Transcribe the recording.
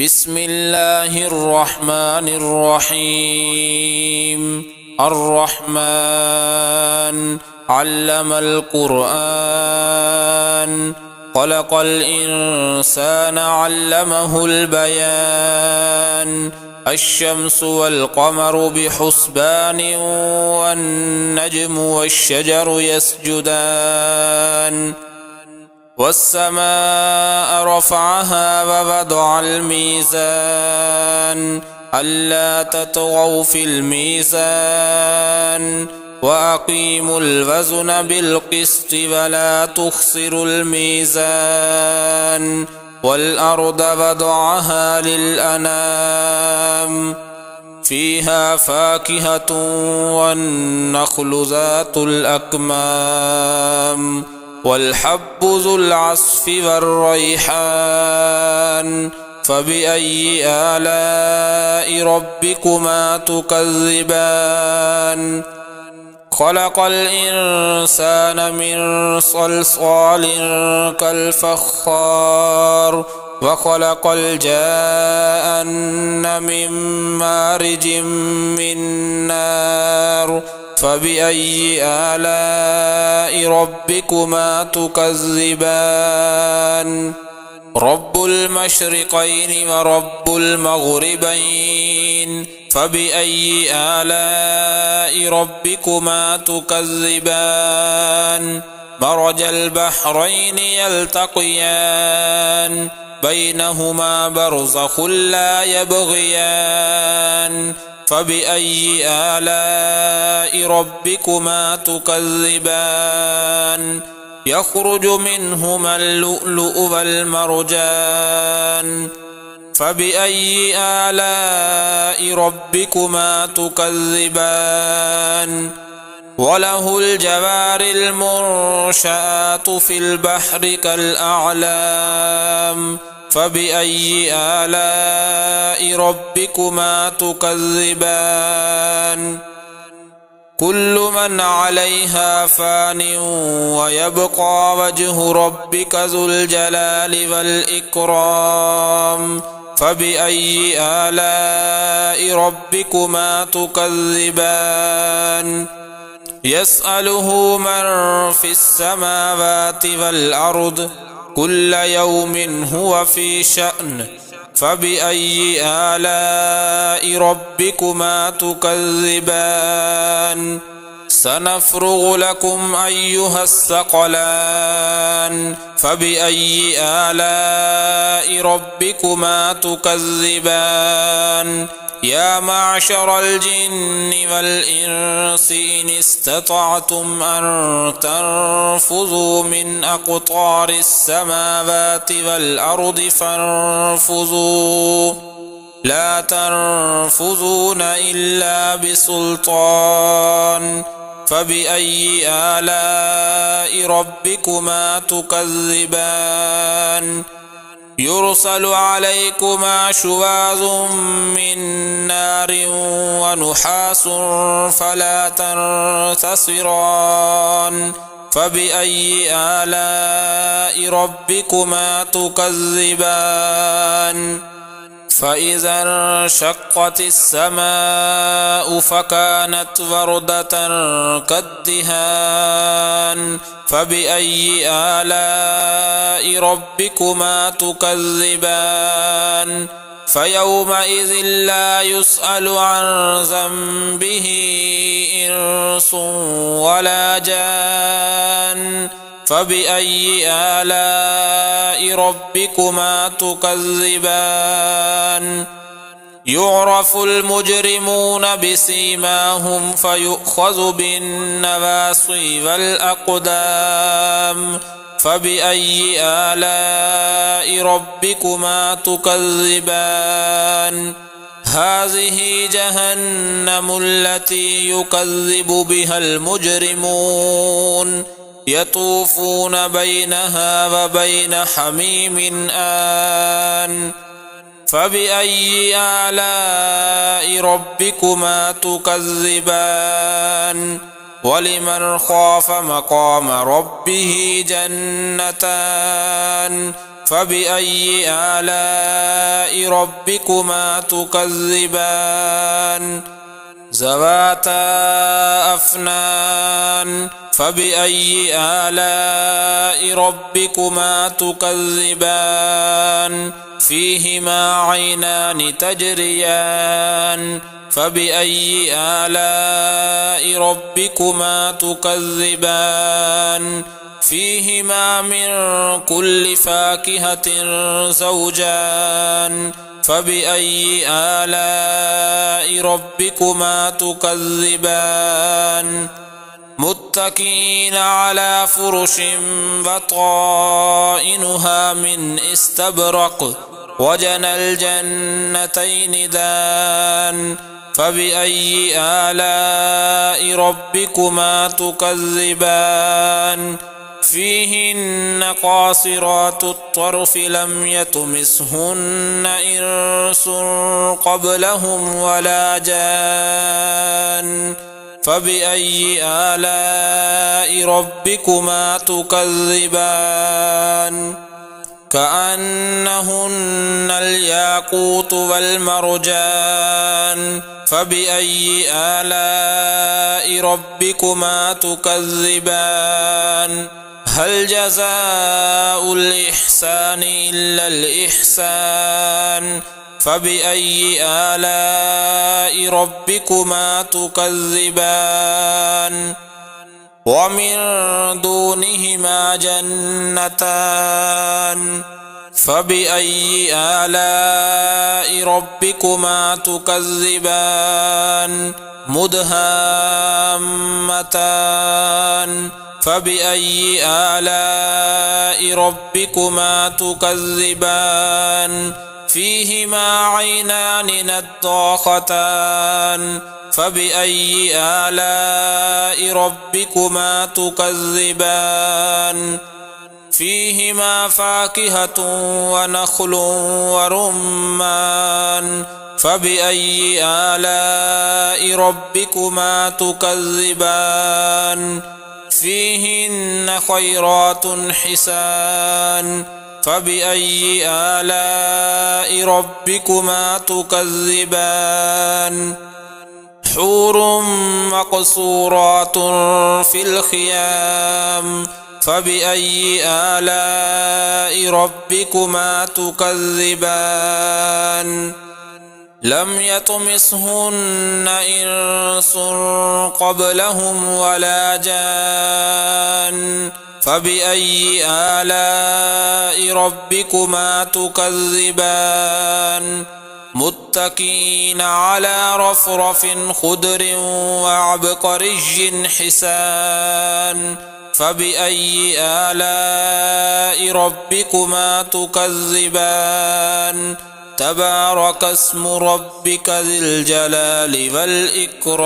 بسم الله الرحمن الرحيم. الرحمن علم القرآن، خلق الإنسان علمه البيان. الشمس والقمر بحسبان، والنجم والشجر يسجدان. والسماء رفعها ووضع الميزان، ألا تطغوا في الميزان، وأقيموا الوزن بالقسط ولا تخسروا الميزان. والأرض وضعها للأنام، فيها فاكهة والنخل ذات الأكمام، والحب ذو العصف والريحان. فبأي آلاء ربكما تكذبان؟ خلق الإنسان من صلصال كالفخار، وخلق الجان من مارج من نار. فبأي آلاء ربكما تكذبان؟ رب المشرقين ورب المغربين، فبأي آلاء ربكما تكذبان؟ مرج البحرين يلتقيان، بينهما برزخ لا يبغيان. فبأي آلاء ربكما تكذبان؟ يخرج منهما اللؤلؤ والمرجان. فبأي آلاء ربكما تكذبان؟ وله الجوار المنشآت في البحر كالأعلام. فبأي آلاء ربكما تكذبان؟ كل من عليها فان، ويبقى وجه ربك ذو الجلال والإكرام. فبأي آلاء ربكما تكذبان؟ يسأله من في السماوات والأرض، كل يوم هو في شأن. فبأي آلاء ربكما تكذبان؟ سنفرغ لكم أيها الثقلان. فبأي آلاء ربكما تكذبان؟ يا معشر الجن والإنس إن استطعتم أن تنفذوا من أقطار السماوات والأرض فانفذوا، لا تنفذون إلا بسلطان. فبأي آلاء ربكما تكذبان؟ يرسل عليكما شواظ من نار ونحاس فلا تنتصران. فبأي آلاء ربكما تكذبان؟ فإذا انشقت السماء فكانت وردة كالدهان. فبأي آلاء ربكما تكذبان؟ فيومئذ لا يسأل عن ذنبه إنس ولا جان. فبأي آلاء ربكما تكذبان؟ يعرف المجرمون بسيماهم فيؤخذ بالنواصي والأقدام. فبأي آلاء ربكما تكذبان؟ هذه جهنم التي يكذب بها المجرمون، يطوفون بينها وبين حميم آن. فبأي آلاء ربكما تكذبان؟ ولمن خاف مقام ربه جنتان، فبأي آلاء ربكما تكذبان ذواتا أفنان فبأي آلاء ربكما تكذبان فيهما عينان تجريان فبأي آلاء ربكما تكذبان فيهما من كل فاكهة زوجان فبأي آلاء ربكما تكذبان متكئين على فرش بطائنها من استبرق وجنى الجنتين دان فبأي آلاء ربكما تكذبان فيهن قاصرات الطرف لم يطمثهن إنس قبلهم ولا جان فبأي آلاء ربكما تكذبان كأنهن الياقوت والمرجان فبأي آلاء ربكما تكذبان هل جزاء الإحسان إلا الإحسان فبأي آلاء ربكما تكذبان ومن دونهما جنتان فبأي آلاء ربكما تكذبان مدهامتان فبأي آلاء ربكما تكذبان فيهما عينان نضاختان فبأي آلاء ربكما تكذبان فيهما فاكهة ونخل ورمان فبأي آلاء ربكما تكذبان فيهن خيرات حسان فبأي آلاء ربكما تكذبان حور مقصورات في الخيام فبأي آلاء ربكما تكذبان لم يطمثهن إنس قبلهم ولا جان فبأي آلاء ربكما تكذبان متكئين على رفرف خضر وعبقري حسان فبأي آلاء ربكما تكذبان تبارك اسم ربك ذي الجلال والإكرام